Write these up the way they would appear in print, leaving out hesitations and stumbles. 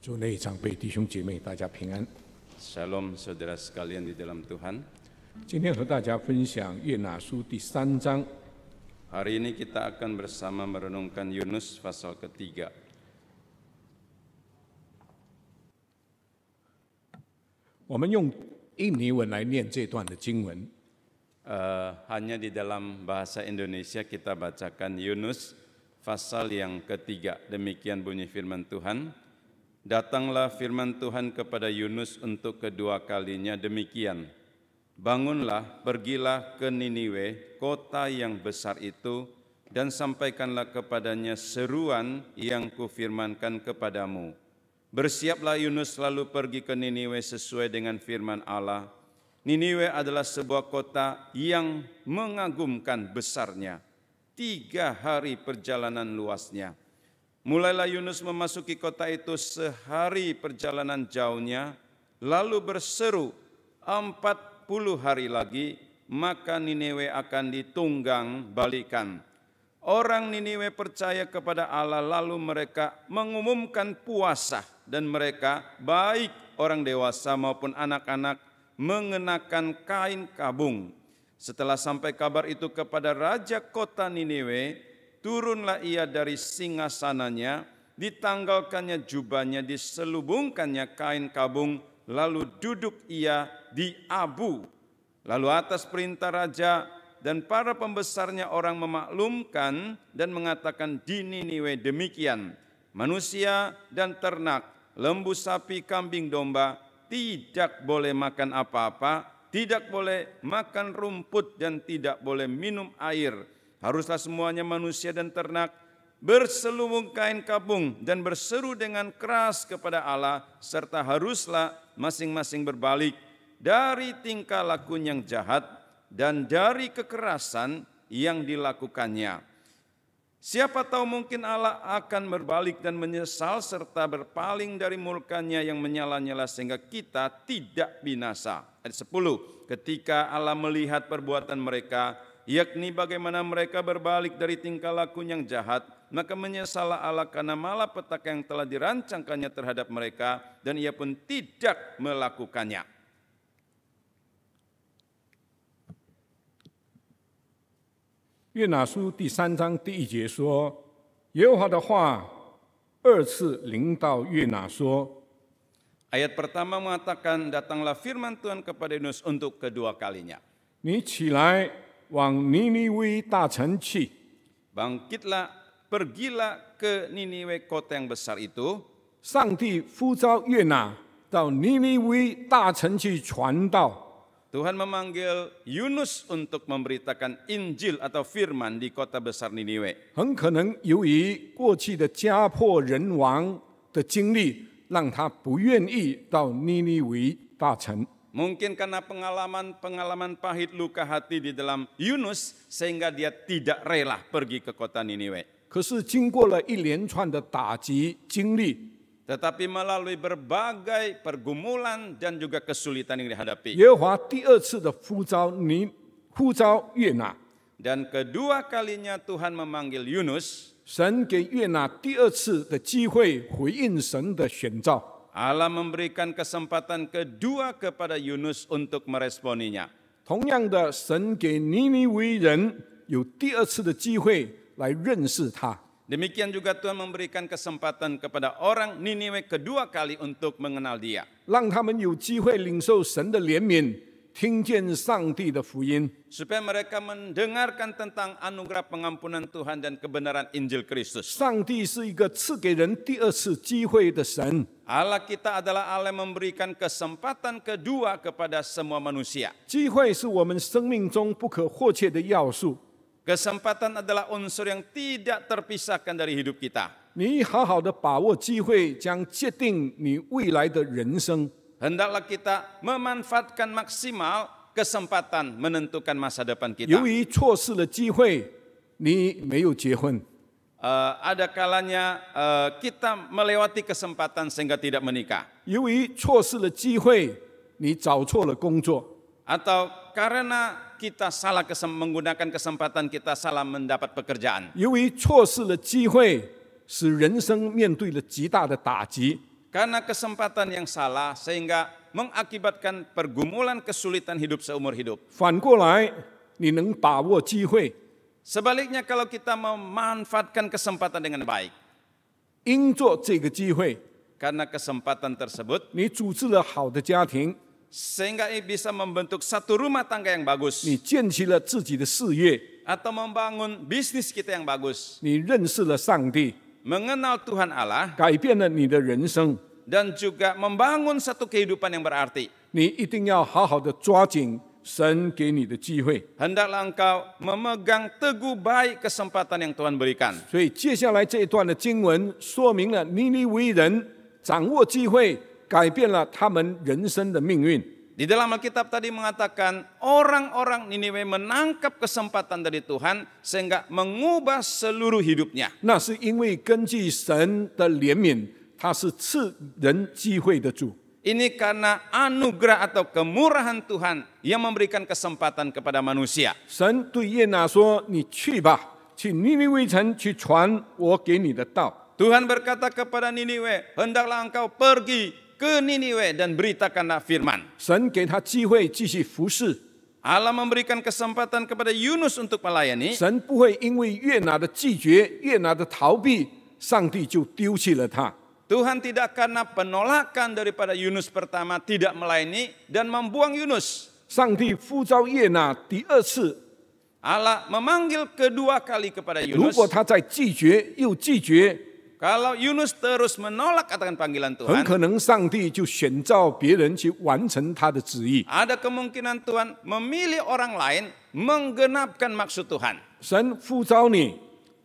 主内长辈弟兄姐妹，大家平安。 Shalom saudara sekalian di dalam Tuhan. 今天和大家分享约拿书第3章。 Hari ini kita akan bersama merenungkan Yunus pasal ketiga. 我们用印尼文来念这段的经文。 Hanya di dalam bahasa Indonesia kita bacakan Yunus pasal yang ketiga. Demikian bunyi firman Tuhan. Datanglah firman Tuhan kepada Yunus untuk kedua kalinya demikian. Bangunlah, pergilah ke Niniwe, kota yang besar itu, dan sampaikanlah kepadanya seruan yang kufirmankan kepadamu. Bersiaplah Yunus lalu pergi ke Niniwe sesuai dengan firman Allah. Niniwe adalah sebuah kota yang mengagumkan besarnya. 3 hari perjalanan luasnya. Mulailah Yunus memasuki kota itu sehari perjalanan jauhnya, lalu berseru 40 hari lagi, maka Niniwe akan ditunggang balikan. Orang Niniwe percaya kepada Allah, lalu mereka mengumumkan puasa, dan mereka, baik orang dewasa maupun anak-anak, mengenakan kain kabung. Setelah sampai kabar itu kepada raja kota Niniwe, turunlah ia dari singgasananya, ditanggalkannya jubahnya, diselubungkannya kain kabung, lalu duduk ia di abu. Lalu atas perintah raja dan para pembesarnya orang memaklumkan dan mengatakan di Niniwe demikian, manusia dan ternak, lembu, sapi, kambing, domba tidak boleh makan apa-apa, tidak boleh makan rumput dan tidak boleh minum air. Haruslah semuanya manusia dan ternak berselubung kain kabung dan berseru dengan keras kepada Allah, serta haruslah masing-masing berbalik dari tingkah laku yang jahat dan dari kekerasan yang dilakukannya. Siapa tahu mungkin Allah akan berbalik dan menyesal serta berpaling dari murkanya yang menyala-nyala sehingga kita tidak binasa. Ayat 10, ketika Allah melihat perbuatan mereka, yakni bagaimana mereka berbalik dari tingkah laku yang jahat, maka menyesallah Allah karena malapetaka yang telah dirancangkannya terhadap mereka, dan ia pun tidak melakukannya. 约拿书第3章第1节说：“耶和华的话2次临到约拿说。” Ayat pertama mengatakan, datanglah firman Tuhan kepada Yunus untuk kedua kalinya. 你起来往尼尼微大城去。 Bangkitlah, pergilah ke Niniwe, kota yang besar itu. 上帝呼召约拿到尼尼微大城去传道。 Tuhan memanggil Yunus untuk memberitakan Injil atau firman di kota besar Niniwe. 很可能由于过去的家破人亡的经历，让他不愿意到尼尼微大城。 Mungkin karena pengalaman pahit luka hati di dalam Yunus, sehingga dia tidak rela pergi ke kota Niniwe. 可是经过了一连串的打击经历， Tetapi melalui berbagai pergumulan dan juga kesulitan yang dihadapi. 耶和华第2次的呼召约拿， Dan kedua kalinya Tuhan memanggil Yunus. 神给约拿第2次的机会回应神的选召。 Allah memberikan kesempatan kedua kepada Yunus untuk meresponinya. 同样的，神给尼尼微人有第2次的机会来认识他。 Demikian juga Tuhan memberikan kesempatan kepada orang Niniwe kedua kali untuk mengenal Dia. 让他们有机会领受神的怜悯，听见上帝的福音。 Supaya mereka mendengarkan tentang anugerah pengampunan Tuhan dan kebenaran Injil Kristus. 上帝是一个赐给人第2次机会的神。 Allah kita adalah Allah yang memberikan kesempatan kedua kepada semua manusia. 机会是我们生命中不可或缺的要素。 Kesempatan adalah unsur yang tidak terpisahkan dari hidup kita. 你好好的把握机会，将决定你未来的人生。 Hendaklah kita memanfaatkan maksimal kesempatan menentukan masa depan kita. 由于错失了机会，你没有结婚； Ada kalanya kita melewati kesempatan sehingga tidak menikah. 由于错失了机会，你找错了工作； Atau karena kita salah menggunakan kesempatan, kita salah mendapat pekerjaan. 由于错失了机会，使人生面对了极大的打击。Karena kesempatan yang salah sehingga mengakibatkan pergumulan kesulitan hidup seumur hidup. 反过来，你能把握机会， Sebaliknya kalau kita memanfaatkan kesempatan dengan baik, 因做这个机会， karena kesempatan tersebut 你组织了好的家庭， sehingga bisa membentuk satu rumah tangga yang bagus, 你建起了自己的事业， atau membangun bisnis kita yang bagus, 你认识了上帝， mengenal Tuhan Allah, 改变了你的人生， dan juga membangun satu kehidupan yang berarti. 你一定要好好的抓紧神给你的机会。 Hendaklah engkau memegang teguh baik kesempatan yang Tuhan berikan. 所以接下来这一段的经文说明了尼尼微人掌握机会，改变了他们人生的命运。 Di dalam Alkitab tadi mengatakan orang-orang Niniwe menangkap kesempatan dari Tuhan sehingga mengubah seluruh hidupnya. 那是因为根据神的怜悯，他是赐人机会的主。 Ini karena anugerah atau kemurahan Tuhan yang memberikan kesempatan kepada manusia. 神对约拿说：“你去吧，去尼尼微城去传我给你的道。” Tuhan berkata kepada Niniwe, hendaklah engkau pergi ke Niniwe dan beritakanlah firman. 神给他机会继续服侍， Allah memberikan kesempatan kepada Yunus untuk melayani. 神不会因为约拿的拒绝、约拿的逃避，上帝就丢弃了他。 Tuhan tidak karena penolakan daripada Yunus pertama tidak melayani dan membuang Yunus. 上帝呼召约拿第二次， Allah memanggil kedua kali kepada 如 Yunus. 果他再拒绝又拒绝， Kalau Yunus terus menolak akan panggilan 很 Tuhan, 可能上帝就选召别人去完成他的旨意。 ada kemungkinan Tuhan memilih orang lain menggenapkan maksud Tuhan. 神呼召你，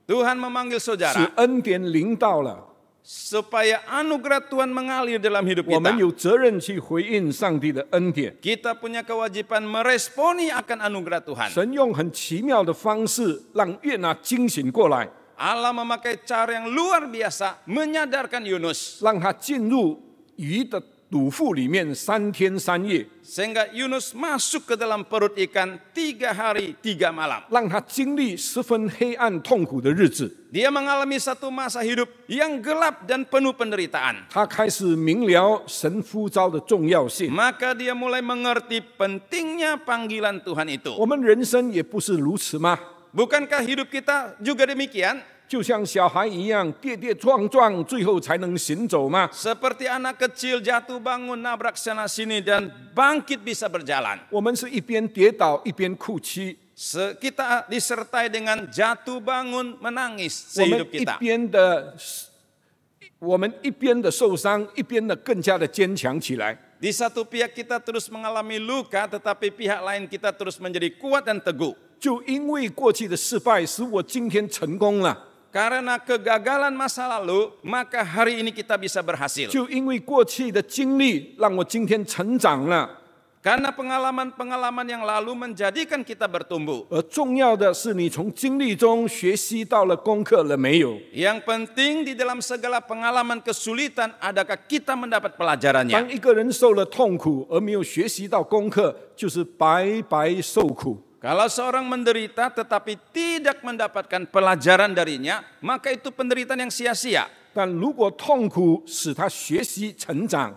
Tuhan memanggil 使 saudara 恩典临到了， supaya anugerah Tuhan mengalir dalam hidup 我们 kita. 有责任去回应上帝的恩典。 Kita punya kewajiban meresponi akan anugerah Tuhan. 神用很奇妙的方式让约拿惊醒过来， Allah memakai cara yang luar biasa menyadarkan Yunus. 让他进入鱼的肚腹里面3天3夜， Sehingga Yunus masuk ke dalam perut ikan 3 hari 3 malam. 让他经历十分黑暗痛苦的日子。 Dia mengalami satu masa hidup yang gelap dan penuh penderitaan. 他开始明了神呼召的重要性。 Maka dia mulai mengerti pentingnya panggilan Tuhan itu. 我们人生也不是如此吗？ Bukankah hidup kita juga demikian? 就像小孩一样跌跌撞撞，最后才能行走吗？ Seperti anak kecil jatuh bangun nabrak sana sini dan bangkit bisa berjalan. 我们是一边跌倒一边哭泣， Kita disertai dengan jatuh bangun menangis 我们 sehidup 一 kita. 边的受伤，一边的更加的坚强起来。 Di satu pihak kita terus mengalami luka, tetapi pihak lain kita terus menjadi kuat dan teguh. 就因为过去的失败，使我今天成功了。 Karena kegagalan masa lalu, maka hari ini kita bisa berhasil. 就因为过去的经历，让我今天成长了。 Karena pengalaman-pengalaman yang lalu menjadikan kita bertumbuh. 而重要的是，你从经历中学习到了功课了没有？ Yang penting di dalam segala pengalaman kesulitan, adakah kita mendapat 当 pelajarannya? 一个人受了痛苦而没有学习到功课，就是白白受苦。 Kalau seorang menderita tetapi tidak mendapatkan pelajaran darinya, maka itu penderitaan yang sia-sia. 但如果痛苦使他学习成长，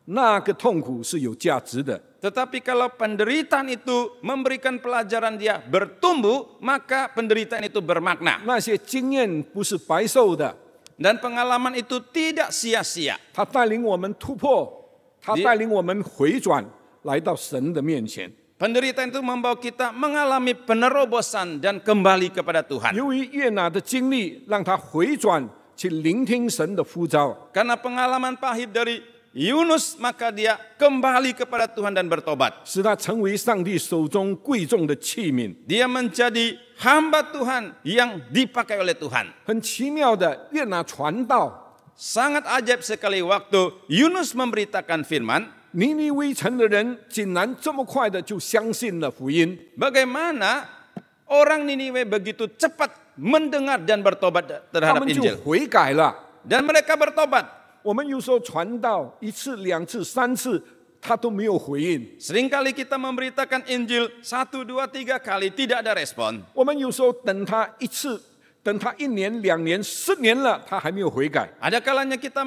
那个痛苦是有价值的。 Tetapi kalau penderitaan itu memberikan pelajaran dia bertumbuh, maka penderitaan itu bermakna. 那些经验不是白受的， Dan pengalaman itu tidak sia-sia. 它带领我们突破，它带领我们回转，来到神的面前。 Penderitaan itu membawa kita mengalami penerobosan dan kembali kepada Tuhan. 由于约拿的经历，让他回转去聆听神的呼召。 Karena pengalaman pahit dari Yunus, maka dia kembali kepada Tuhan dan bertobat. 使他成为上帝手中贵重的器皿。 Dia menjadi hamba Tuhan yang dipakai oleh Tuhan. 很奇妙的，约拿传道， Sangat ajaib sekali waktu Yunus memberitakan firman. 尼尼微城的人竟然这么快的就相信了福音。 Bagaimana orang Niniwe begitu cepat mendengar dan bertobat 他 terhadap 们就 Injil. 悔改了。 Dan mereka bertobat. 我们有时候传道1次、2次、3次，他都没有回应。 Seringkali kita memberitakan Injil 1, 2, 3 kali tidak ada respon. 我们有时候等他1次等他1年、2年、10年了，他还没有悔改。 Ada kalanya kita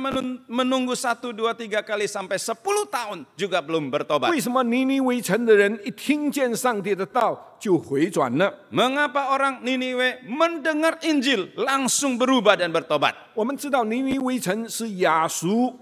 menunggu 1, 2, 3 kali sampai 10 tahun juga belum bertobat. 为什么尼尼微城的人一听见上帝的道就回转了？ Mengapa orang Niniwe mendengar Injil langsung berubah dan bertobat? 我们知道尼尼微城是亚述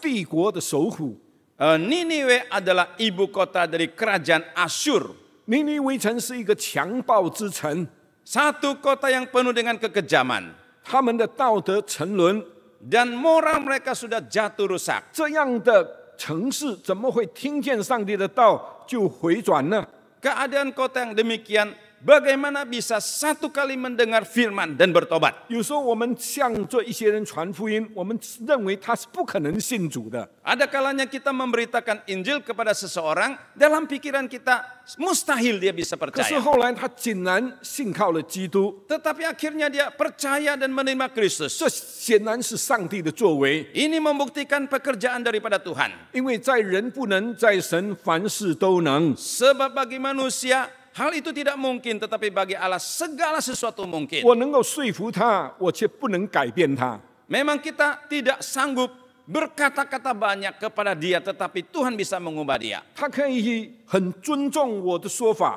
帝国的首府， Niniwe adalah ibu kota dari kerajaan Asyur. 尼尼微城是一个强暴之城， Satu kota yang penuh dengan kekejaman. 他们的道德沉沦， Dan moral mereka sudah jatuh rusak. 这样的城市怎么会听见上帝的道就回转呢？ Keadaan kota yang demikian, bagaimana bisa satu kali mendengar firman dan bertobat? 有时候我们向着一些人传福音，我们认为他是不可能信主的。 Ada kalanya kita memberitakan Injil kepada seseorang, dalam pikiran kita mustahil dia bisa 可是 percaya. 后来他竟然信靠了基督， Tetapi akhirnya dia percaya dan menerima Kristus. 这显然是上帝的作为。 Ini membuktikan pekerjaan daripada Tuhan. 因为在人不能，在神凡事都能。 Sebab bagi manusia, hal itu tidak mungkin, tetapi bagi Allah segala sesuatu mungkin. 我能够说服他，我却不能改变他。 Memang kita tidak sanggup berkata-kata banyak kepada dia, tetapi Tuhan bisa mengubah dia. 他可以很尊重我的说法，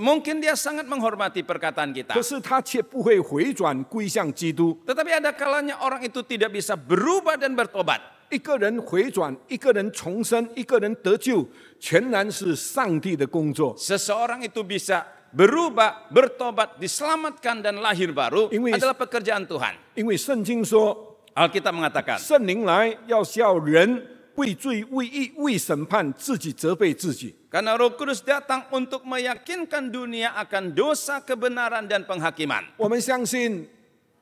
Mungkin dia sangat menghormati perkataan kita. 可是他却不会回转归向基督。 Tetapi ada kalanya orang itu tidak bisa berubah dan bertobat. 一个人回转，一个人重生，一个人得救，全然是上帝的工作。 Seseorang itu bisa berubah, bertobat, diselamatkan dan lahir baru Ini- adalah pekerjaan Tuhan. 因为圣经说， Alkitab mengatakan, 圣灵来要叫人为罪、为义、为审判，自己责备自己。 karena Roh Kudus datang untuk meyakinkan dunia akan dosa, kebenaran dan penghakiman. 我们相信，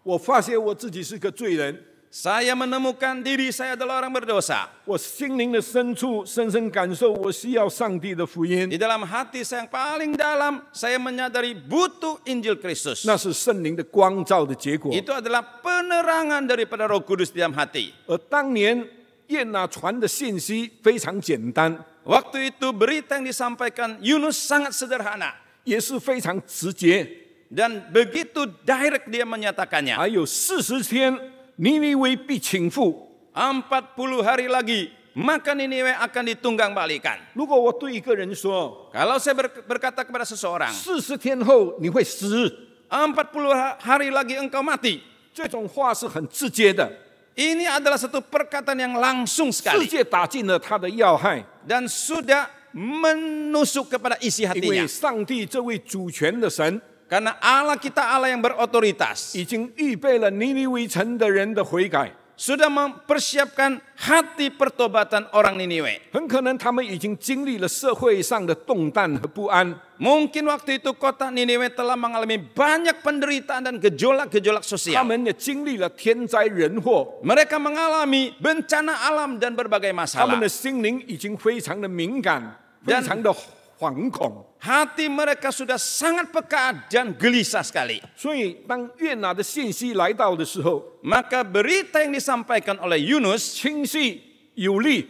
我发现我自己是个罪人， Saya menemukan diri saya adalah orang berdosa. 我心灵的深处深深感受，我需要上帝的福音。 Di dalam hati saya yang paling dalam, saya menyadari butuh Injil Kristus. 那是圣灵的光照的结果。 Itu adalah penerangan daripada Roh Kudus di dalam hati. 而当年耶拿传的信息非常简单， Waktu itu berita yang disampaikan Yunus sangat sederhana. 也是非常直接。 Dan begitu direct dia menyatakannya. 还有40天，尼尼微必倾覆。 40 hari lagi, maka Niniwe akan ditunggang balikan. 如果我对一个人说 Kalau saya berkata kepada seseorang, ，40天后你会死， 40 hari lagi engkau mati. 这种话是很直接的， Ini adalah satu perkataan yang langsung 直 sekali. 接打进了他的要害。 Dan sudah menusuk kepada isi 因为 hatinya. 上帝这位主权的神 Karena Allah kita Allah yang berotoritas. 已经预备了尼尼微城的人的悔改， Sudah mempersiapkan hati pertobatan orang Niniwe. 很可能他们已经经历了社会上的动荡和不安， Mungkin waktu itu kota Niniwe telah mengalami banyak penderitaan dan gejolak-gejolak 他 sosial. 们也经历了天灾人祸， Mereka mengalami bencana alam dan berbagai 他们 masalah. 的心灵已经非常的敏感，非常的惶恐。 Hati mereka sudah sangat peka dan gelisah sekali. 所以，当约拿的信息来到的时候， Maka berita yang disampaikan oleh Yunus 清晰有力，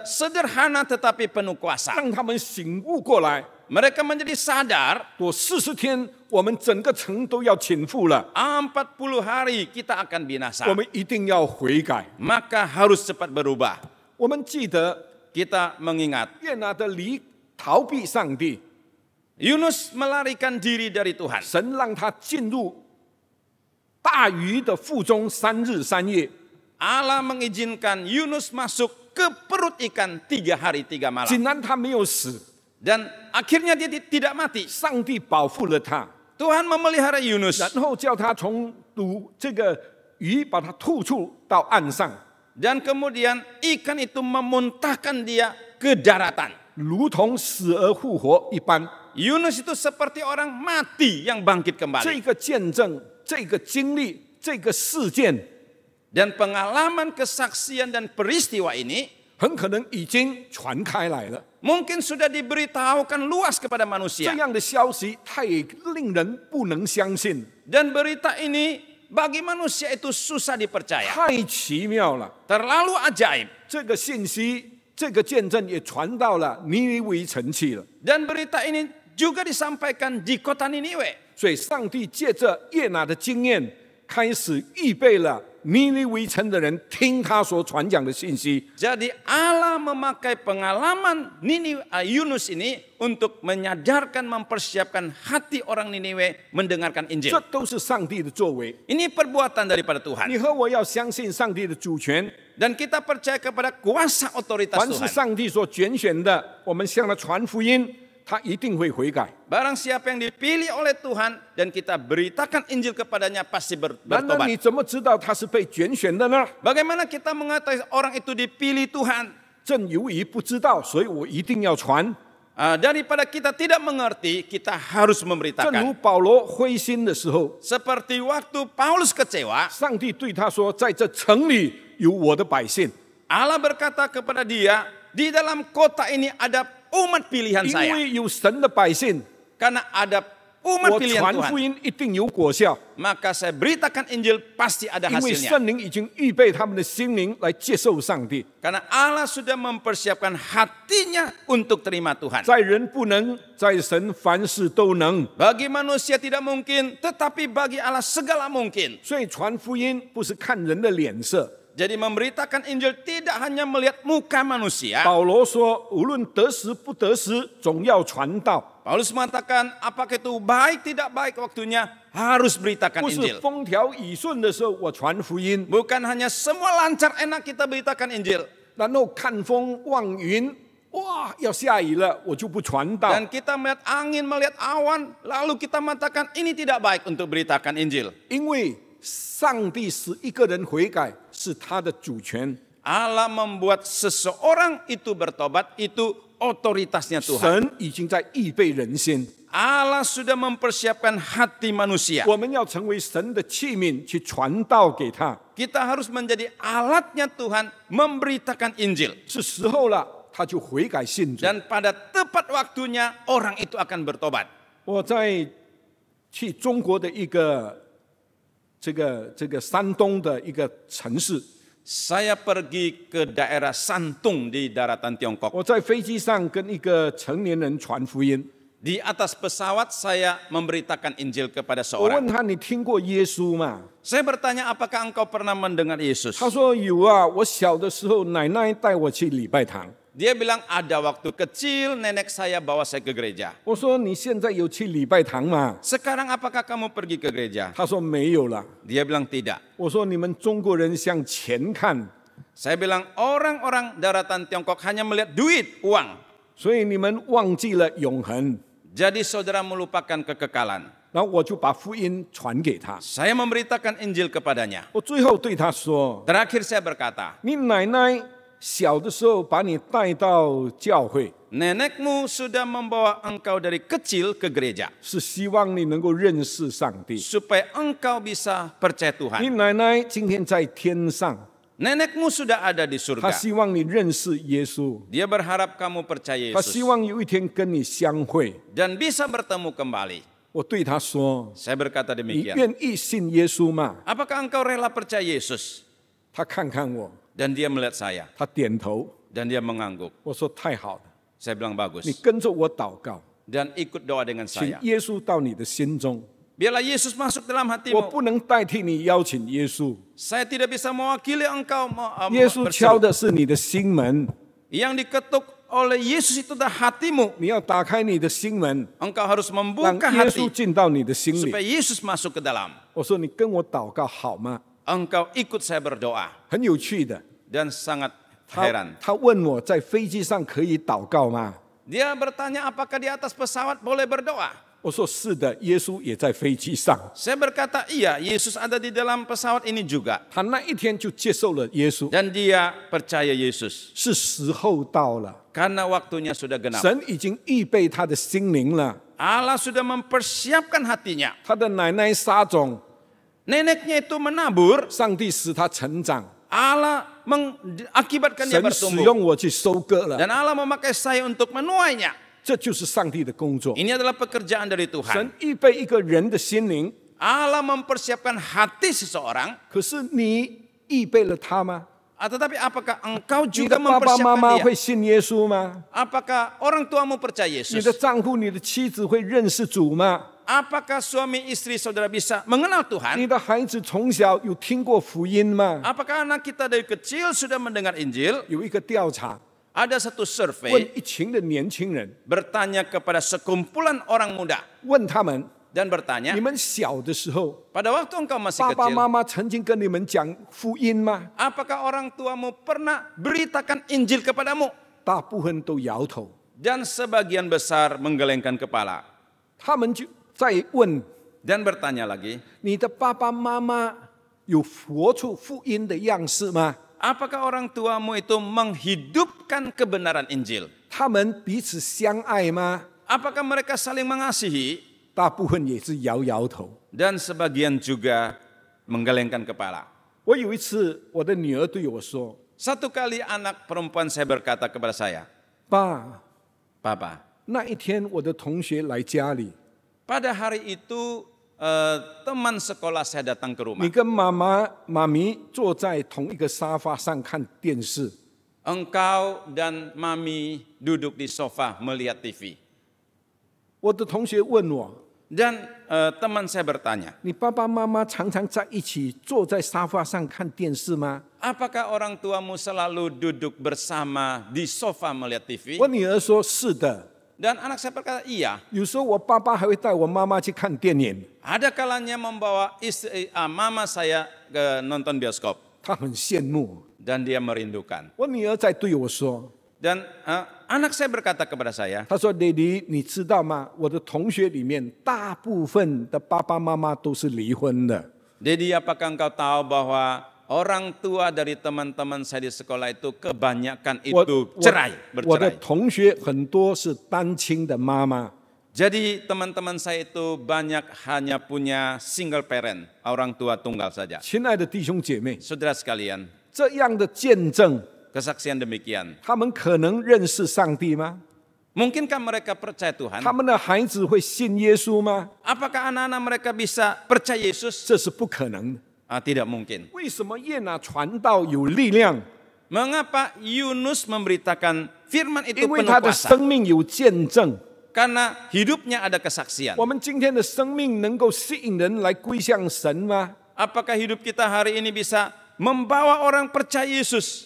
sederhana tetapi penuh kuasa. 让他们醒悟过来。 Mereka menjadi sadar 多40天，我们整个城都要倾覆了， 40 hari kita akan binasa. 我们一定要悔改。 Maka harus cepat berubah. 我们记得 Kita mengingat 约拿的逃避上帝， Yunus melarikan diri dari Tuhan. 神让他进入大鱼的腹中3日3夜， Allah mengizinkan Yunus masuk ke perut ikan 3 hari 3 malam. 竟然他没有死， Dan akhirnya dia tidak mati. 上帝保护了他， Tuhan memelihara Yunus. 然后叫他从这个鱼把他吐出到岸上， Dan kemudian ikan itu memuntahkan dia ke daratan. 如同死而复活一般。 Yunus itu seperti orang mati yang bangkit 这 kembali. 个见证、这个经历、这个事件， Dan pengalaman, kesaksian dan peristiwa ini 很可能已经传开来了。 mungkin sudah diberitahukan luas kepada 这 manusia. 样的消息太令人不能相信， Dan berita ini bagi manusia itu susah dipercaya. 太奇妙了。 Terlalu ajaib. 这个信息、这个见证也传到了尼尼微城去了。 Dan berita ini juga disampaikan di kota Niniwe. 所以上帝借着约拿的经验，开始预备了尼尼微城的人听他所传讲的信息。 Jadi Allah memakai pengalaman Yunus ini untuk menyadarkan, mempersiapkan hati orang Niniwe mendengarkan 这 Injil. 都是上帝的作为。 Ini perbuatan daripada Tuhan. 你和我要相信上帝的主权， Dan kita percaya kepada kuasa otoritas 凡是 Tuhan. 上帝所拣选的，我们向他传福音，他一定会悔改。 Barang siapa yang dipilih oleh Tuhan dan kita beritakan Injil kepadanya pasti 难道 bertobat. 你怎么知道他是被拣选的呢？ Bagaimana kita mengetahui orang itu dipilih Tuhan? 正由于不知道，所以我一定要传。 Daripada kita tidak mengerti, kita harus 正如 memberitakan. 保罗灰心的时候， Seperti waktu Paulus kecewa, 上帝对他说：“在这城里有我的百姓， Allah berkata kepada dia, di dalam kota ini ada umat pilihan 因 saya. 为有神的百姓， Karena ada umat 我 pilihan 传福 Tuhan, 音一定有果效。 maka saya beritakan Injil pasti ada 因为 hasilnya. 圣灵已经预备他们的心灵来接受上帝。 Karena Allah sudah mempersiapkan hatinya untuk terima Tuhan. 在人不能，在神凡事都能。 Bagi manusia tidak mungkin, tetapi bagi Allah segala mungkin. 所以传福音不是看人的脸色。 Jadi memberitakan Injil tidak hanya melihat muka manusia. 保罗说：“无论得时不得时，总要传道。 Paulus mengatakan apakah itu baik tidak baik waktunya harus beritakan 不是 Injil. 风调雨顺的时候我传福音， Bukan hanya semua lancar enak kita beritakan Injil. 然后看风望云，哇，要下雨了，我就不传道。 Dan kita melihat angin, melihat awan, lalu kita mengatakan ini tidak baik untuk beritakan Injil. 因为上帝使一个人悔改是他的主权， Allah membuat seseorang itu bertobat, itu otoritasnya Tuhan. 神已经在预备人心。 Allah sudah mempersiapkan hati manusia. 我们要成为神的器皿，去传道给他。 Kita harus menjadi alatnya Tuhan memberitakan Injil. 是时候了，他就悔改信主。 Dan pada tepat waktunya orang itu akan bertobat. 我在去中国的一个这个山东的一个城市， Saya pergi ke daerah Santung di daratan Tiongkok. 我在飞机上跟一个成年人传福音。 Di atas pesawat saya memberitakan Injil kepada 我 seorang. 问他：“你听过耶稣吗 Saya bertanya, apakah engkau pernah mendengar Yesus?？” 他说：“有啊，我小的时候奶奶带我去礼拜堂。” Dia bilang, ada waktu kecil nenek saya bawa saya ke gereja. 我说：“你现在有去礼拜堂吗 Sekarang apakah kamu pergi ke gereja?？” 他说：“没有了。 Dia bilang tidak. ”我说：“你们中国人向钱看， Saya bilang, orang-orang daratan Tiongkok hanya melihat duit, uang. 所以你们忘记了永恒。” Jadi saudara melupakan kekekalan. 然后我就把福音传给他。 Saya memberitakan Injil kepadanya. 我最后对他说 Terakhir saya berkata,：“ 你奶奶小的时候把你带到教会， nenekmu sudah membawa engkau dari kecil ke gereja. 是希望你能够认识上帝。 Supaya engkau bisa percaya 你 Tuhan. 奶奶今天在天上， Nenekmu sudah ada di 她 surga. 希望你认识耶稣， Dia berharap kamu percaya 她希 Yesus. 望有一天跟你相会。 Dan bisa bertemu kembali. 我对她说 Saya berkata：“ 你 demikian. 愿意信耶稣吗？ Apakah engkau rela percaya Yesus?” 她看看我， Dan dia melihat saya. 她点头。 Dan dia mengangguk. 我说太好了， Saya bilang 你 bagus. 跟着我祷告， Dan ikut doa dengan 请 saya. 耶稣到你的心中。 Biarlah Yesus masuk dalam 我 hatimu. 不能代替你邀请耶稣， Saya tidak bisa mewakili engkau 耶稣敲 berseru. 的是你的心门， Yang diketuk oleh Yesus itu adalah hatimu. 你要打开你的心门， Engkau harus 让 membuka 耶稣 hati 进到你的心 supaya 里。 Yesus masuk ke dalam. 我说你跟我祷告好吗？ Engkau ikut saya berdoa. 很有趣的。 Dan sangat 他 heran. 他问我在飞机上可以祷告吗？ Dia bertanya apakah di atas pesawat boleh berdoa. 我说是的，耶稣也在飞机上。 Saya berkata, iya, Yesus ada di dalam pesawat ini juga. 他那一天就接受了耶稣， Dan dia percaya Yesus. 是时候到了， Karena waktunya sudah genap. 神已经预备他的心灵了。 Allah sudah mempersiapkan hatinya. 他的奶奶撒种， Neneknya itu menabur. 上帝使他成长， Allah mengakibatkan dia 神使 bertumbuh. 用我去收割了。 Dan Allah memakai saya untuk menuainya. 这就是上帝的工作。 Ini adalah pekerjaan dari 神 Tuhan. 预备一个人的心灵， Allah mempersiapkan hati seseorang. 可是你预备了他吗？ Tetapi apakah engkau 你 juga 的爸爸妈妈 mempersiapkan 会 dia? 信耶稣吗？ Apakah orang tuamu percaya 你 Yesus? 的丈夫、你的妻子会认识主吗？ Apakah suami istri saudara bisa mengenal 你 Tuhan? 的孩子从小有听过福音吗？ Apakah anak kita dari kecil sudah mendengar Injil? 有一个调查， Ada satu 问 survei 一群的年轻人， bertanya kepada sekumpulan orang muda 问他们： dan 你 bertanya, 们小的时候， pada waktu engkau masih 爸爸 kecil, 妈妈曾经跟你们讲福音吗？ apakah orang tuamu pernah beritakan Injil kepadamu? 大部分都摇头。 Dan sebagian besar menggelengkan kepala 他们就在问： dan bertanya lagi, 你的爸爸妈妈有活出福音的样式吗？ apakah orang tuamu itu menghidupkan kebenaran Injil? 他们彼此相爱吗？ Apakah mereka saling mengasihi? 大部分也是摇摇头。 Dan sebagian juga menggelengkan kepala. 我有一次，我的女儿对我说 Satu kali anak perempuan saya berkata kepada saya, 爸， Papa, 那一天我的同学来家里， pada hari itu teman sekolah saya datang ke rumah. 你跟妈咪坐在同一个沙发上看电视。 Engkau dan mami duduk di sofa melihat TV. 我的同学问我， Dan teman saya bertanya, 你爸爸妈妈常常在一起坐在沙发上看电视吗？ apakah orang tuamu selalu duduk bersama di sofa melihat TV? 我女儿说是的， Dan anak saya berkata, iya. 有时候我爸爸还会带我妈妈去看电影， Ada kalanya membawa mama saya ke nonton bioskop. 她很羡慕。 Dan dia merindukan. 我女儿在对我说， Dan anak saya berkata kepada saya, 她说：“弟弟，你知道吗？我的同学里面大部分的爸爸妈妈都是离婚的。 Dedi, apakah engkau tahu bahwa orang tua dari teman-teman saya di sekolah itu kebanyakan 我 itu cerai, 我的 bercerai. 同学很多是单亲的妈妈。 Jadi teman-teman saya itu banyak hanya punya single parent, orang tua tunggal saja. 亲爱的弟兄姐妹， Saudara sekalian, 这样的见证， kesaksian demikian. 他们可能认识上帝吗？ Mungkinkah mereka percaya Tuhan? 他们的孩子会信耶稣吗？ Apakah anak-anak mereka bisa percaya Yesus? 这是不可能的。 Tidak mungkin. 为什么耶拿传道有力量？ Mengapa Yunus memberitakan firman itu 因为 penuh 他的 kuasa? 生命有见证。 Karena hidupnya ada kesaksian. 我们今天的生命能够吸引人来归向神吗？ Apakah hidup kita hari ini bisa membawa orang percaya Yesus?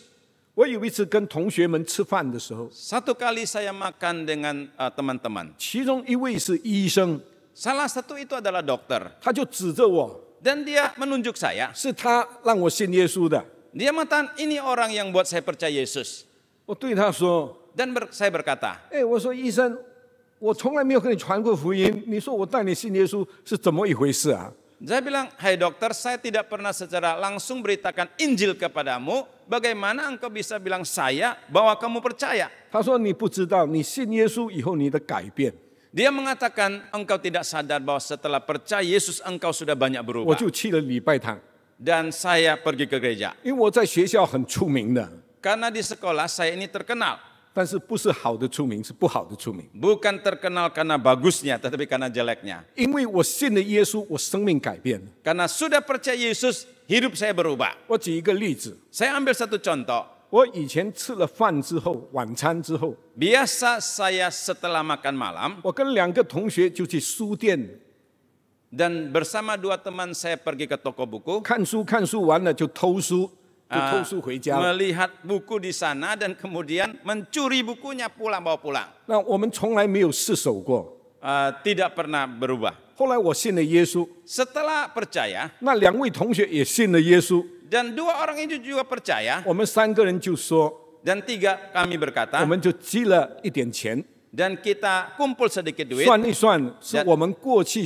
我有一次跟同学们吃饭的时候， Satu kali saya makan dengan teman-teman. 其中一位是医生， Salah satu itu adalah dokter. 他就指着我， Dan dia menunjuk saya. 是他让我信耶稣的。 Dia mengatakan, ini orang yang buat saya percaya Yesus. 我对他说 Dan saya berkata,：“ 我说医生，我从来没有跟你传过福音，你说我带你信耶稣是怎么一回事啊？” Saya bilang, hai dokter, saya tidak pernah secara langsung beritakan Injil kepadamu. Bagaimana engkau bisa bilang saya bahwa kamu percaya? 他说：“你不知道，你信耶稣以后你的改变。” Dia mengatakan, engkau tidak sadar bahwa setelah percaya Yesus engkau sudah banyak 我 berubah. 就去了礼拜堂， Dan saya pergi ke gereja. 因为我在学校很出名的， Karena di sekolah saya ini terkenal. 但是不是好的出名，是不好的出名。 Bukan terkenal karena bagusnya, tetapi karena jeleknya. 因为我信了耶稣，我生命改变了。 Karena sudah percaya Yesus, hidup saya berubah. 我举一个例子， Saya ambil satu contoh. 我以前吃了饭之后，晚餐之后， Biasa saya setelah makan malam, 我跟2个同学就去书店 dan bersama 2 teman saya pergi ke toko buku. 看书，看书完了就偷书，就偷书回家了。 Melihat buku di sana dan kemudian mencuri bukunya pulang bawa pulang. 那我们从来没有失手过。 Tidak pernah berubah. 后来我信了耶稣， Setelah percaya 那2位同学也信了耶稣， dan 2 orang itu juga percaya 我们3个人就说， dan 3 kami 我 berkata 们就积了一点钱， dan kita kumpul sedikit duit 算一算是我们过去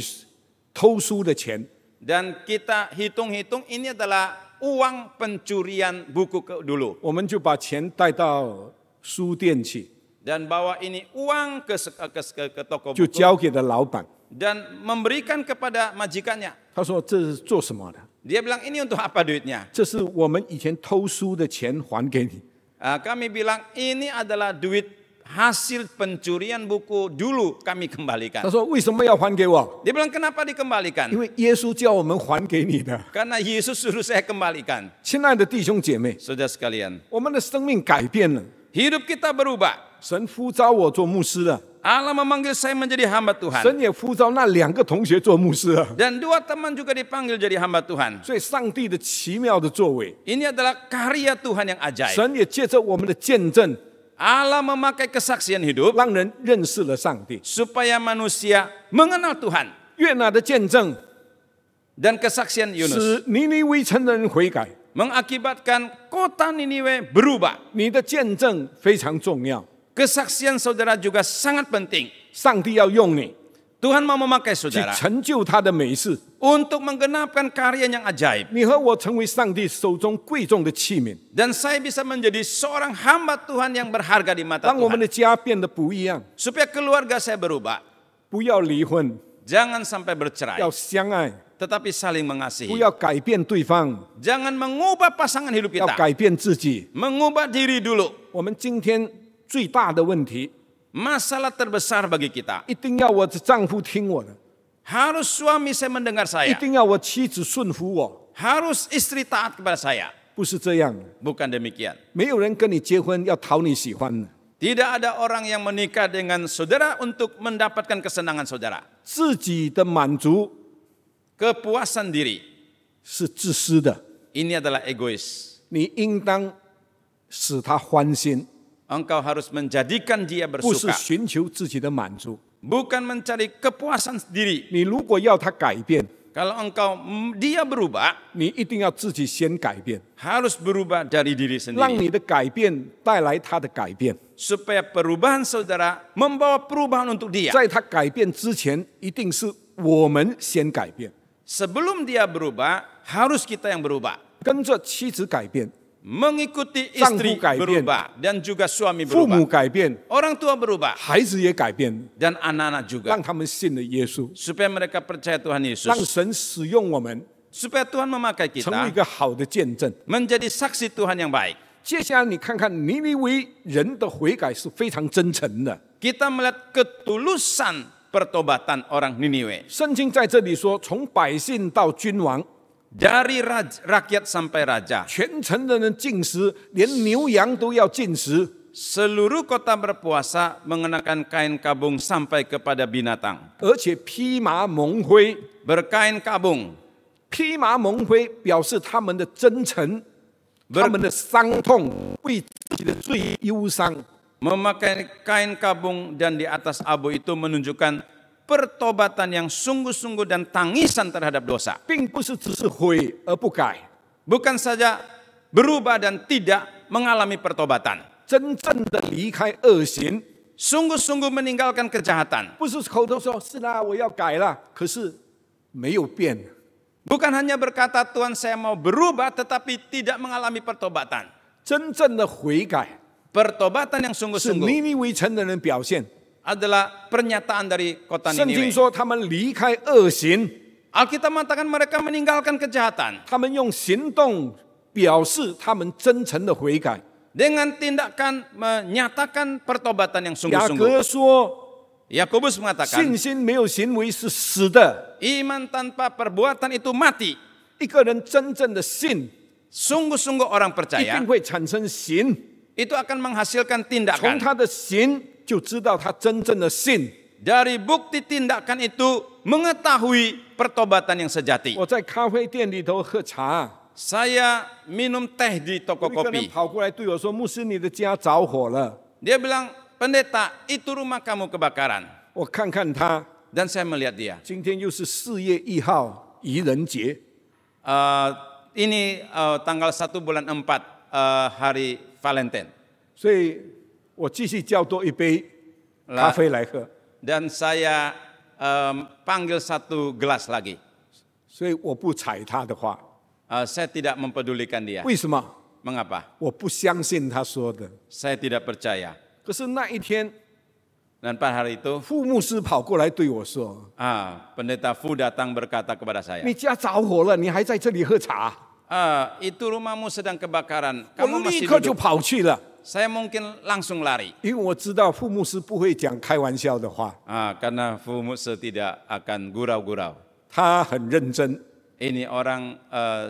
偷书的钱。 dan kita hitung-hitung ini adalah uang pencurian buku dulu 我们就把钱带到书店去， dan bawa ini uang ke toko 就 buku 交给了老板。 dan memberikan kepada majikannya. 他说：“这是做什么的？ Dia bilang ini untuk apa duitnya? 这是我们以前偷书的钱还给你。 Kami bilang ini adalah duit hasil pencurian buku dulu kami 他 kembalikan. 说：“为什么要还给我？ Dia bilang kenapa dikembalikan? 因为耶稣叫我们还给你的。 Karena Yesus suruh saya kembalikan. ”亲爱的弟兄姐妹， Saudara sekalian, 我们的生命改变了， hidup kita berubah. 神呼召我做牧师了， Allah memanggil saya menjadi hamba Tuhan. 神也呼召那2个同学做牧师啊。 Dan 2 teman juga dipanggil jadi hamba Tuhan. 所以上帝的奇妙的作为， Ini adalah karya Tuhan yang ajaib. 神也借着我们的见证， Allah memakai kesaksian hidup 让人认识了上帝。 supaya manusia mengenal Tuhan. 约拿的见证 Dan kesaksian Yunus 使尼尼微城的人悔改， mengakibatkan kota Niniwe berubah. 你的见证非常重要。 Kesaksian saudara juga sangat penting. 上帝要用你 Tuhan mau memakai 去 saudara 成就他的美事， untuk menggenapkan karya yang ajaib. 你和我成为上帝手中贵重的器皿， Dan saya bisa menjadi seorang hamba Tuhan yang berharga di mata 让我们 Tuhan. 的家变得不一样。 Supaya keluarga saya berubah. 不要离婚， Jangan sampai bercerai. 要相爱， Tetapi saling 不 mengasihi. 要改变对方， Jangan mengubah pasangan hidup 要 kita. 改变自己。 Mengubah diri dulu. 我们今天最大的问题， Masalah terbesar bagi kita. 一定要我的丈夫听我的， Harus suami saya mendengar 一 saya. 定要我妻子顺服我， Harus istri taat kepada saya. 不是这样。 Bukan demikian. 没有人跟你结婚要讨你喜欢的， Tidak ada orang yang menikah dengan saudara untuk mendapatkan kesenangan saudara. 自己的满足 Kepuasan diri. 是自私的， Ini adalah egois. 你应当使他欢心， Engkau harus menjadikan dia 不是 bersuka. 寻求自己的满足。 Bukan mencari kepuasan diri. 你如果要他改变， Kalau engkau dia berubah, 你一定要自己先改变， harus berubah dari diri 让 sendiri. 你的改变带来他的改变。 Supaya perubahan saudara membawa perubahan untuk dia. 在他改变之前，一定是我们先改变， Sebelum dia berubah, harus kita yang berubah. 跟着妻子改变， Mengikuti Sang istri hu改变。 berubah dan juga suami 父母 berubah. 改变， Orang tua berubah 孩子也改变， dan anak-anak juga. 让他们信了耶稣， Supaya mereka percaya Tuhan 让 Yesus. 神使用我们， Supaya Tuhan memakai 成为一 kita 个好的见证。 menjadi saksi Tuhan yang baik. 接下来你看看尼尼微人的悔改是非常真诚的。 Kita melihat ketulusan pertobatan orang Niniwe. 圣经在这里说，从百姓到君王， Dari rakyat sampai raja. 全城的人禁食，连牛羊都要禁食。 Seluruh kota berpuasa mengenakan kain kabung sampai kepada binatang. 而且披麻蒙灰， Berkain kabung. 披麻蒙灰表示他们的真诚，他们的伤痛，为自己的罪忧伤。 Memakai kain kabung dan di atas abu itu menunjukkan pertobatan yang sungguh-sungguh dan tangisan terhadap dosa. 并不是只是悔而不改， Bukan saja berubah dan tidak mengalami pertobatan. 真正的离开恶行， Sungguh-sungguh meninggalkan kejahatan. 不是口头说是啦，我要改了，可是没有变。 Bukan hanya berkata Tuhan saya mau berubah tetapi tidak mengalami pertobatan. 真正的悔改 Pertobatan yang 是 sungguh-sungguh 尼尼微城的人表现。 adalah pernyataan dari kota 圣经 Niniwe. 说他们离开恶行， Alkitab mengatakan mereka meninggalkan kejahatan. 他们用行动表示他们真诚的悔改。 Dengan tindakan menyatakan pertobatan yang 雅 sungguh-sungguh. 各说， Yakobus mengatakan 信心没有行为是死的。 iman tanpa perbuatan itu mati. 一个人真正的信， Sungguh-sungguh orang 一 percaya 定会产生行， itu akan menghasilkan 从 tindakan. 他的行就知道他真正的信。 Dari bukti tindakan itu mengetahui pertobatan yang sejati. 我在咖啡店里头喝茶， Saya minum teh di 有 toko 一个人 kopi. 跑过来对我说：“牧师，你的家着火了。 Dia bilang, pendeta, itu rumah kamu kebakaran. ”我看看他， Dan saya melihat dia. 今天又是4月1号愚人节， Ini tanggal 1 bulan 4 hari Valentine. 所以我继续叫多一杯咖啡来喝。 Dan saya panggil 1 gelas lagi. 所以我不睬他的话， Saya tidak mempedulikan dia. 为什么？ Mengapa? 我不相信他说的。 Saya tidak percaya. 可是那一天， Dan pada hari itu, 副牧师跑过来对我说 pendeta Fu datang berkata kepada：“ saya, 你家着火了，你还在这里喝茶？” itu rumahmu sedang kebakaran. 我 Kamu 立 masih 刻就 duduk. 跑去了， Saya mungkin langsung lari. 因为我知道副牧师不会讲开玩笑的话， Karena Fu Muse tidak akan gurau-gurau. 他很认真， Ini orang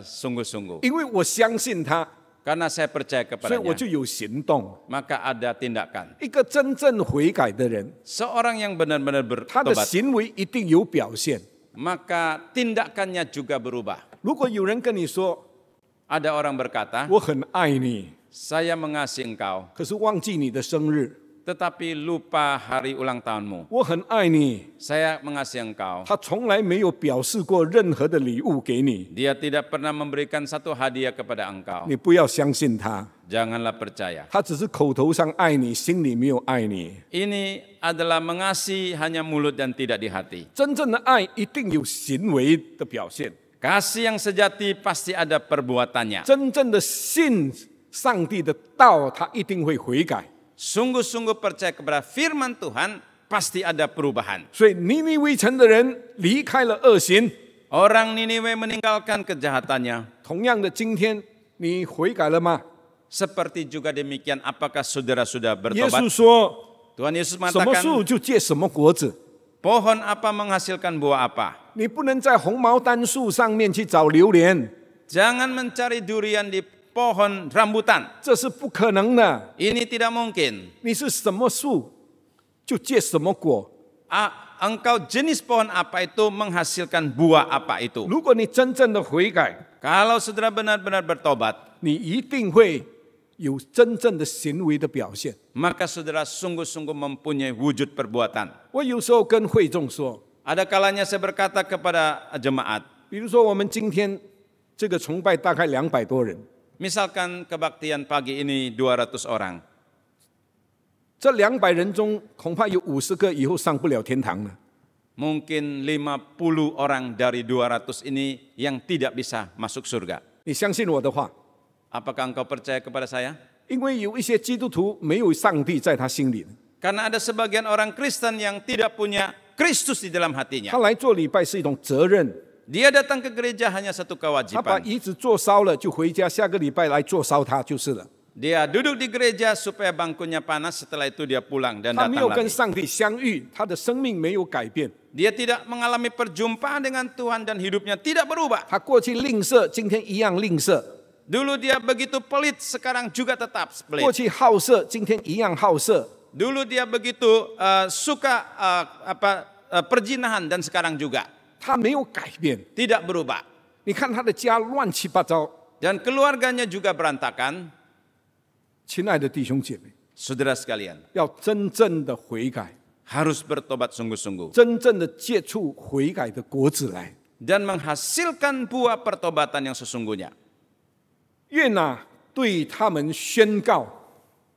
sungguh-sungguh. 因为我相信他， Karena saya percaya 所以我 kepadanya, 就有行动。 maka ada tindakan. 一个真正悔改的人， Seorang yang benar-benar 他的 bertobat, 行为一定有表现。 maka tindakannya juga berubah. 如果有人跟你说 Ada orang berkata, 我很爱你， saya mengasihi engkau, 可是忘记你的生日； tetapi lupa hari ulang tahunmu. 我很爱你， Saya mengasihi engkau. 他从来没有表示过任何的礼物给你， Dia tidak pernah memberikan satu hadiah kepada engkau. 你不要相信他， Janganlah percaya. 他只是口头上爱你，心里没有爱你。 Ini adalah mengasihi hanya mulut dan tidak di hati. 真正的爱一定有行为的表现， Kasih yang sejati pasti ada perbuatannya. 真正的信上帝的道，他一定会悔改。 Sungguh-sungguh percaya kepada firman Tuhan, pasti ada perubahan. 所以尼尼微城的人离开了恶行。 Orang Niniwe meninggalkan kejahatannya. 同样的，今天你悔改了吗？ Seperti juga demikian, apakah saudara sudah 耶稣 bertobat? 说， Tuhan Yesus 什么树 mengatakan, 就结什么果子。 pohon apa menghasilkan buah apa? 你不能在红毛丹树上面去找榴莲， Jangan mencari durian di pohon rambutan. 这是不可能的。 Ini tidak mungkin. 你是什么树，就结什么果。 Engkau jenis pohon apa itu menghasilkan buah apa itu. 如果你真正的悔改， Kalau saudara benar-benar bertobat, 你一定会有真正的行为的表现。 maka saudara sungguh-sungguh mempunyai wujud perbuatan. 我有时候跟会众说， Ada kalanya saya berkata kepada jemaat, 比如说我们今天这个崇拜大概200多人， misalkan kebaktian pagi ini 200 orang. 这200人中恐怕有50个以后上不了天堂了。 Mungkin 50 orang dari 200 ini yang tidak bisa masuk surga. 你相信我的话， Apakah engkau percaya kepada saya? 因为有一些基督徒没有上帝在他心里， Karena ada sebagian orang Kristen yang tidak punya Kristus di dalam hatinya. 他来做礼拜是一种责任。 Dia datang ke gereja hanya satu 他把 kewajiban. 椅子做烧了就回家，下个礼拜来做烧他就是了。 Dia duduk di gereja supaya bangkunya panas, setelah itu dia pulang dan 他没 datang 有跟 lagi. 上帝相遇，他的生命没有改变。 Dia tidak mengalami perjumpaan dengan Tuhan dan hidupnya tidak berubah. 他过去吝啬，今天一样吝啬； Dulu dia begitu pelit, sekarang juga tetap 过 pelit. 去好色，今天一样好色。 Dulu dia begitu suka perzinahan dan sekarang juga 他没有改变。 tidak berubah. 你看他的家乱七八糟。 Dan keluarganya juga berantakan. 亲爱的弟兄姐妹， Saudara sekalian, 要真正的悔改， harus bertobat sungguh-sungguh 真正的接触悔改的果子来。 dan menghasilkan buah pertobatan yang sesungguhnya. 约拿对他们宣告，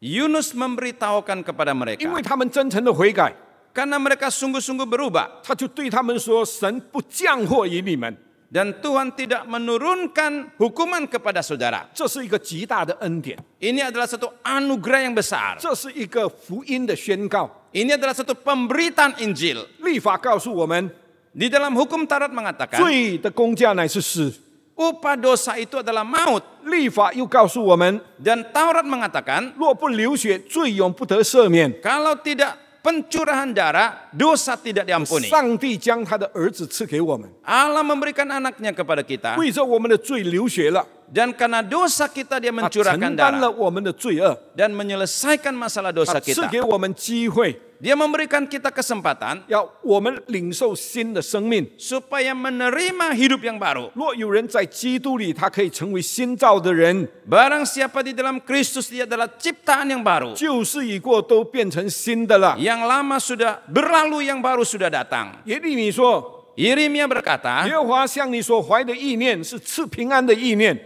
Yunus memberitahukan kepada 因 mereka, 为他们真诚的悔改， karena mereka sungguh-sungguh berubah 他就对他们说：“神不降祸于你们。” dan Tuhan tidak menurunkan hukuman kepada saudara. 这是一个极大的恩典， Ini adalah satu anugerah yang besar. 这是一个福音的宣告。 Ini adalah satu pemberitaan Injil. 律法告诉我们， Di dalam hukum Taurat mengatakan, 罪的工价乃是死； upah dosa itu adalah maut. 律法又告诉我们， Dan Taurat mengatakan, 若不流血，罪永不得赦免。 kalau tidak pencurahan darah, dosa tidak diampuni. 上帝将他的儿子赐给我们， Allah memberikan anaknya kepada kita, 为着我们的罪流血了， dan karena dosa kita dia 他承 mencurahkan 担了 darah 我们的罪恶， dan menyelesaikan masalah 他 dosa 赐 kita. 给我们机会， Dia memberikan kita kesempatan 要我们领受新的生命。 supaya menerima hidup yang baru. 若有人在基督里，他可以成为新造的人， Barang siapa di dalam Kristus, dia adalah ciptaan yang baru. 旧事已过，都变成新的了。 Yang lama sudah berlalu, yang baru sudah datang. 耶利米说：“ Yeremia berkata, 耶和华向你所怀的意念是赐平安的意念，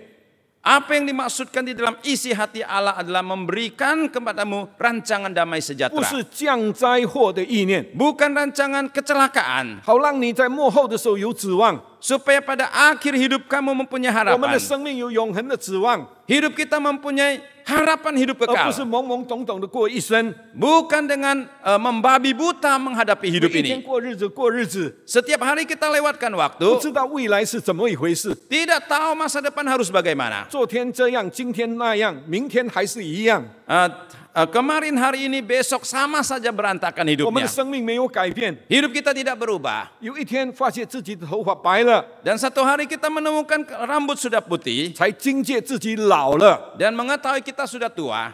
apa yang dimaksudkan di dalam isi hati Allah adalah memberikan kepadamu rancangan damai 不 sejahtera. 是降灾祸的意念， Bukan rancangan kecelakaan. 好让你在末后的时候有指望。 Supaya pada akhir hidup kamu mempunyai 我们 harapan. 的生命有永恒的指望， Hidup kita mempunyai harapan hidup 而不 kekal. 是懵懵懂懂的过一生， Bukan dengan membabi buta menghadapi 每 hidup 一天 ini. 过日子过日子， Setiap hari kita lewatkan 不 waktu, 知道未来是怎么一回事。 tidak tahu masa depan harus bagaimana. 昨天这样，今天那样，明天还是一样。kemarin, hari ini, besok sama saja berantakan 我们的 hidupnya. 生命没有改变。 Hidup kita tidak berubah. 有一天发现自己的头发白了， Dan satu hari kita menemukan rambut sudah putih 才惊觉自己老了， dan mengetahui kita sudah tua.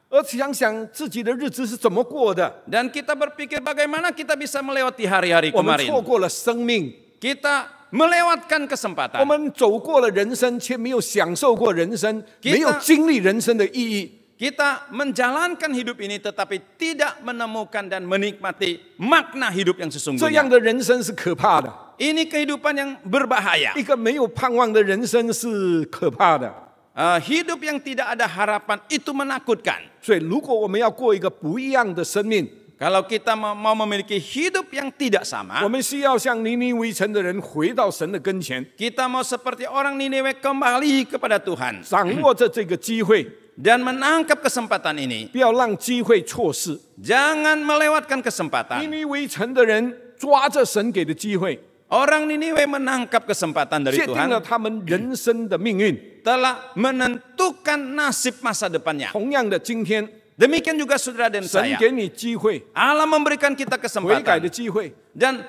而想想自己的日子是怎么过的， Dan kita berpikir bagaimana kita bisa melewati hari-hari 我们 kemarin. 错过了生命， Kita melewatkan 我 kesempatan. 们走过了人生，却没有享受过人生， Kita- 没有经历人生的意义。 Kita menjalankan hidup ini tetapi tidak menemukan dan menikmati makna hidup yang 这 sesungguhnya. 样的人生是可怕的， Ini kehidupan yang berbahaya. 一个没有盼望的人生是可怕的。 Hidup yang tidak ada harapan itu menakutkan. 所以，如果我们要过一个不一样的生命， Kalau kita mau memiliki hidup yang tidak 我 sama, 们需要像尼尼微城的人回到神的跟前， kita mau seperti orang Niniwe kembali kepada Tuhan 掌握着这个机会， dan menangkap kesempatan ini. 不要让机会错失。 Jangan melewatkan 尼 kesempatan. 尼微城的人抓着神给的机会， Orang Niniwe menangkap kesempatan dari 决定了 Tuhan, 他们人生的命运。 telah menentukan nasib masa depannya. 同样的，今天 Demikian juga saudara dan 神 saya. 给你机会， Allah memberikan kita 悔改的 kesempatan 机会， dan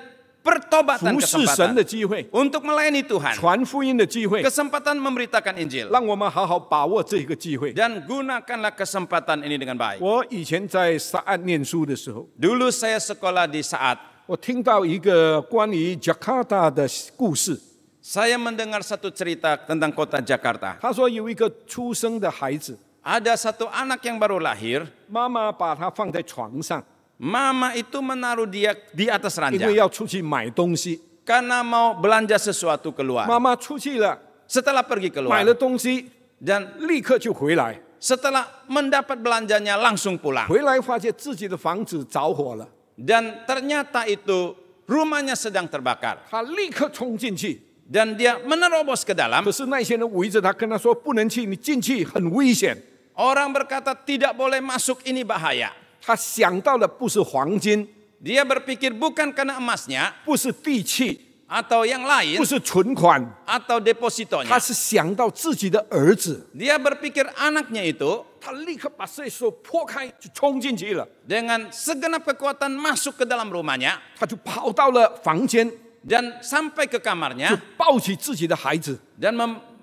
pertobatan 服侍神 kesempatan 的机会， untuk melayani Tuhan. 传福音的机会， Kesempatan memberitakan Injil. 让我们好好把握这个机会。 Dan gunakanlah kesempatan ini dengan baik. 我以前在沙岸念书的时候， Dulu saya sekolah di Saat. 我听到一个关于 Jakarta 的故事。 Saya mendengar satu cerita tentang kota Jakarta. 他说有一个出生的孩子， Ada satu anak yang baru lahir. 妈妈把他放在床上， Mama itu menaruh dia di atas 因为 ranjang 要出去买东西。 karena mau belanja sesuatu keluar. 妈妈出去了， Setelah pergi 买了 keluar 东西， dan 立刻就回来。 setelah mendapat belanjanya langsung pulang. 回来发现自己的房子着火了， Dan ternyata itu rumahnya sedang terbakar. 他立刻冲进去。 Dan dia menerobos ke dalam. 可是那些人围着他，跟他说：“不能去，你进去很危险。 Orang berkata tidak boleh masuk, ini bahaya. ”他想到的不是黄金， Dia berpikir bukan karena emasnya 不是地契， atau yang lain 不是存款， atau depositonya. 他是想到自己的儿子。 Dia berpikir anaknya itu 他立刻把这手破开，就冲进去了。 dengan segenap kekuatan masuk ke dalam rumahnya 他就跑到了房间， dan sampai ke 就 kamarnya 抱起自己的孩子， dan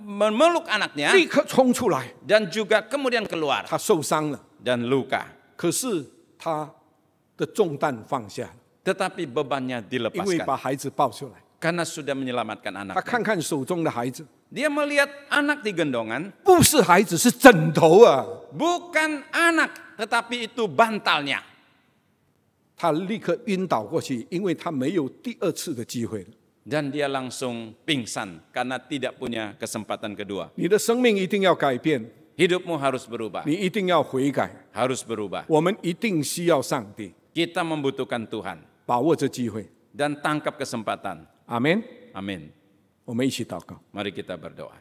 memeluk anaknya 立刻冲出来。 dan juga kemudian keluar 他受伤了， dan luka. 可是他的重担放下了， Tetapi bebannya 因为 dilepaskan 把孩子抱出来。 karena sudah menyelamatkan 他 anaknya. 看看手中的孩子， Dia melihat anak di gendongan, 不是孩子，是枕头啊！ bukan anak tetapi itu bantalnya. 他立刻晕倒过去，因为他没有第二次的机会了。 Dan dia langsung pingsan karena tidak punya kesempatan kedua. 你的生命一定要改变， Hidupmu harus berubah, 你一定要悔改。 harus berubah. 我们一定需要上帝， Kita membutuhkan Tuhan 把握这机会。 dan tangkap kesempatan. 阿门。 Amin. 我们一起祷告。 Mari kita berdoa.